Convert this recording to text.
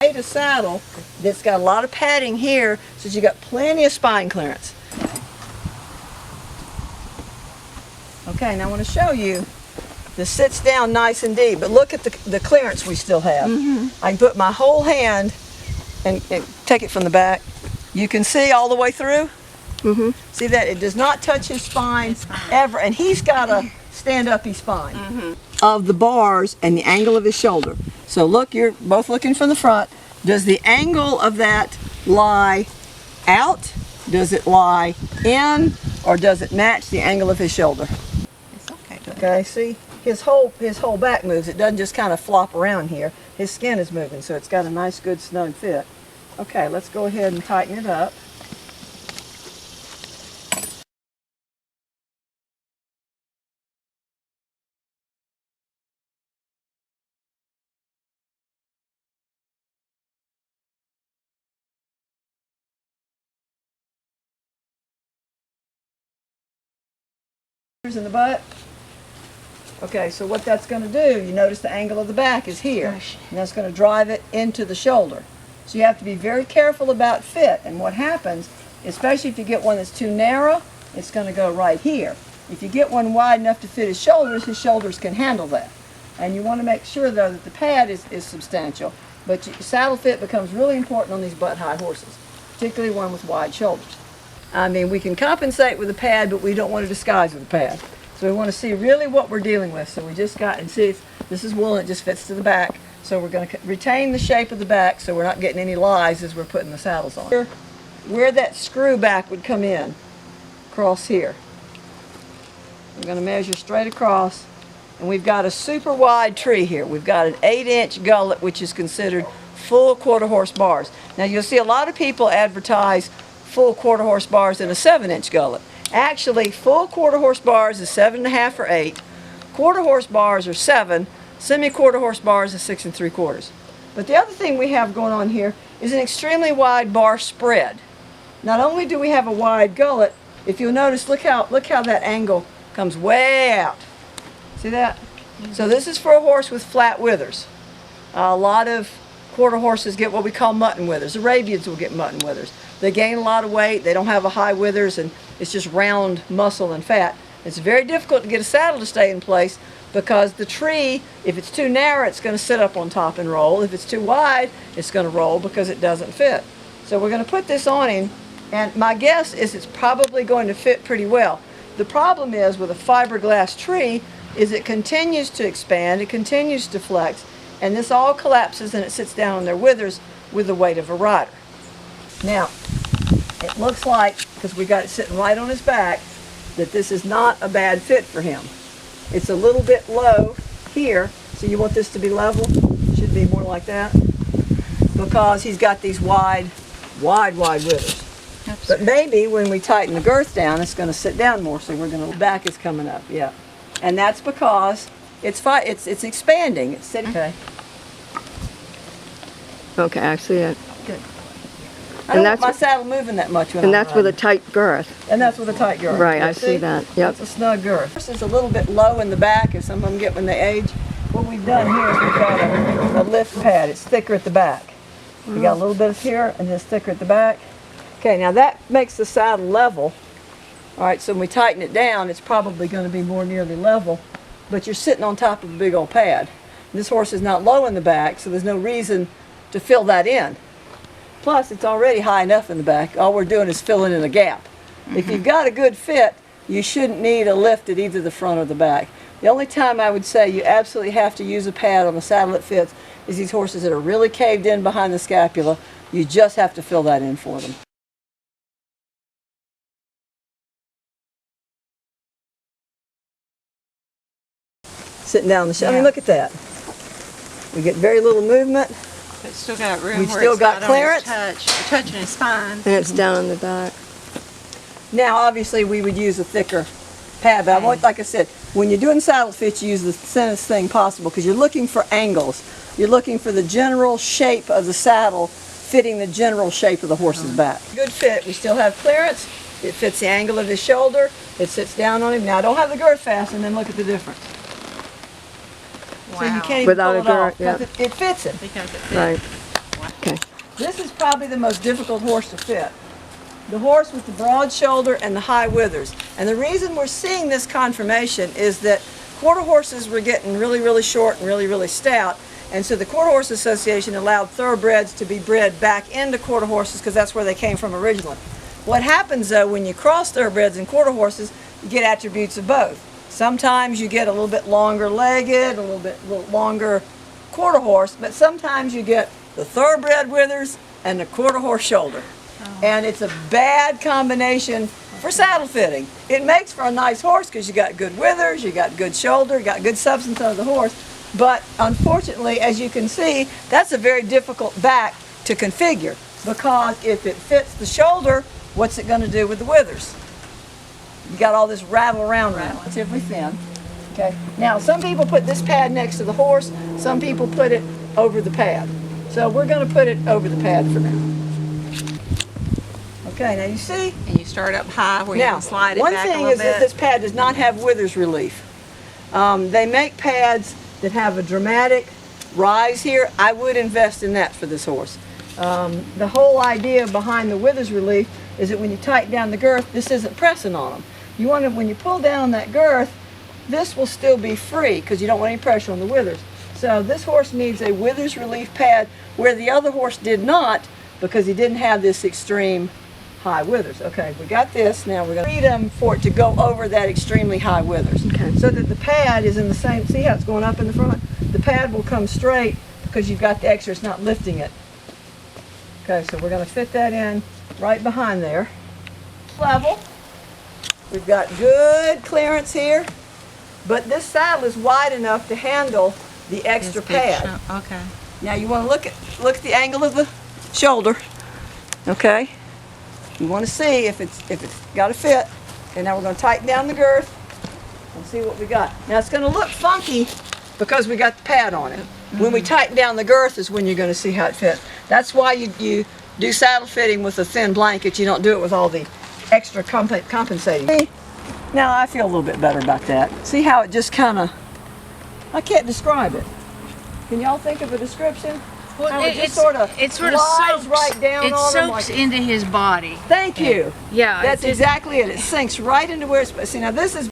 create a saddle that's got a lot of padding here so that you got plenty of spine clearance. Okay, now I want to show you. This sits down nice and deep, but look at the clearance we still have. I can put my whole hand and take it from the back. You can see all the way through. See that it does not touch his spine ever, and he's got a stand-uppy spine of the bars and the angle of his shoulder. So look, you're both looking from the front. Does the angle of that lie out? Does it lie in? Or does it match the angle of his shoulder? It's okay. Okay, see? His whole back moves. It doesn't just kind of flop around here. His skin is moving, so it's got a nice, good, snug fit. Okay, let's go ahead and tighten it up. In the butt. Okay, so what that's going to do, you notice the angle of the back is here, and that's going to drive it into the shoulder. So you have to be very careful about fit, and what happens, especially if you get one that's too narrow, it's going to go right here. If you get one wide enough to fit his shoulders can handle that. And you want to make sure though that the pad is substantial, but saddle fit becomes really important on these butt-high horses, particularly one with wide shoulders. I mean, we can compensate with a pad, but we don't want to disguise with a pad. So we want to see really what we're dealing with. So we just got, and see, this is wool and it just fits to the back. So we're going to retain the shape of the back so we're not getting any lies as we're putting the saddles on. Where that screw back would come in, across here. We're going to measure straight across, and we've got a super wide tree here. We've got an 8-inch gullet, which is considered full quarter-horse bars. Now you'll see a lot of people advertise full quarter-horse bars in a 7-inch gullet. Actually, full quarter-horse bars is 7.5 or 8. Quarter-horse bars are 7. Semi-quarter-horse bars is 6 3/4. But the other thing we have going on here is an extremely wide bar spread. Not only do we have a wide gullet, if you'll notice, look how that angle comes way out. See that? So this is for a horse with flat withers. A lot of quarter horses get what we call mutton withers. Arabians will get mutton withers. They gain a lot of weight, they don't have a high withers, and it's just round muscle and fat. It's very difficult to get a saddle to stay in place because the tree, if it's too narrow, it's going to sit up on top and roll. If it's too wide, it's going to roll because it doesn't fit. So we're going to put this on him, and my guess is it's probably going to fit pretty well. The problem is with a fiberglass tree is it continues to expand, it continues to flex, and this all collapses and it sits down on their withers with the weight of a rider. Now, it looks like, because we got it sitting right on his back, that this is not a bad fit for him. It's a little bit low here, so you want this to be level. Should be more like that, because he's got these wide withers. But maybe when we tighten the girth down, it's going to sit down more, so we're going to, the back is coming up, yeah. And that's because it's expanding. It's sitting. Okay. Okay, I see it. Good. I don't want my saddle moving that much when And that's with a tight girth. And that's with a tight girth. Right, I see that. Yep. That's a snug girth. This is a little bit low in the back, as some of them get when they age. What we've done here is we've got a lift pad. It's thicker at the back. We got a little bit of here, and it's thicker at the back. Okay, now that makes the saddle level. All right, so when we tighten it down, it's probably going to be more nearly level, but you're sitting on top of a big old pad. This horse is not low in the back, so there's no reason to fill that in. Plus, it's already high enough in the back. All we're doing is filling in a gap. If you've got a good fit, you shouldn't need a lift at either the front or the back. The only time I would say you absolutely have to use a pad on the saddle that fits is these horses that are really caved in behind the scapula. You just have to fill that in for them. Sitting down the I mean, look at that. We get very little movement. It's still got room. We've still got clearance. Touching his spine. And it's down on the back. Now, obviously, we would use a thicker pad, but I want, like I said, when you're doing saddle fit, you use the thinnest thing possible because you're looking for angles. You're looking for the general shape of the saddle fitting the general shape of the horse's back. Good fit. We still have clearance. It fits the angle of his shoulder. It sits down on him. Now, I don't have the girth fastened, then look at the difference. Wow. So you can't even Without pull a it off girth, because it fits him. Because it fits. Right. Wow. Okay. This is probably the most difficult horse to fit. The horse with the broad shoulder and the high withers. And the reason we're seeing this conformation is that quarter horses were getting really, really short and really, really stout. And so the Quarter Horse Association allowed thoroughbreds to be bred back into quarter horses because that's where they came from originally. What happens though when you cross thoroughbreds and quarter horses, you get attributes of both. Sometimes you get a little bit longer legged, a little longer quarter horse, but sometimes you get the thoroughbred withers and the quarter horse shoulder. And it's a bad combination for saddle fitting. It makes for a nice horse because you got good withers, you got good shoulder, you got good substance of the horse. But unfortunately, as you can see, that's a very difficult back to configure because if it fits the shoulder, what's it going to do with the withers? You got all this rattle around relatively thin. Okay. Now, some people put this pad next to the horse. Some people put it over the pad. So we're going to put it over the pad for now. Okay. Now you see. And you start up high where you can slide it back a little bit. One thing is that this pad does not have withers relief. They make pads that have a dramatic rise here. I would invest in that for this horse. The whole idea behind the withers relief is that when you tighten down the girth, this isn't pressing on them. You want to, when you pull down that girth, this will still be free because you don't want any pressure on the withers. So this horse needs a withers relief pad where the other horse did not because he didn't have this extreme high withers. Okay, we got this. Now we're going to freedom for it to go over that extremely high withers. Okay. So that the pad is in the same, see how it's going up in the front? The pad will come straight because you've got the extra, it's not lifting it. Okay, so we're going to fit that in right behind there. Level. We've got good clearance here, but this saddle is wide enough to handle the extra pad. Okay. Now you want to look at the angle of the shoulder. Okay. You want to see if it's got to fit. Okay, now we're going to tighten down the girth and see what we got. Now it's going to look funky because we got the pad on it. When we tighten down the girth is when you're going to see how it fits. That's why you do saddle fitting with a thin blanket. You don't do it with all the extra compensating. Now I feel a little bit better about that. See how it just kind of, I can't describe it. Can y'all think of a description? Well, How it just sort of slides soaks right down it on them soaks like, into his body. thank you. Yeah, That's exactly it. It sinks right into where it's, see now this is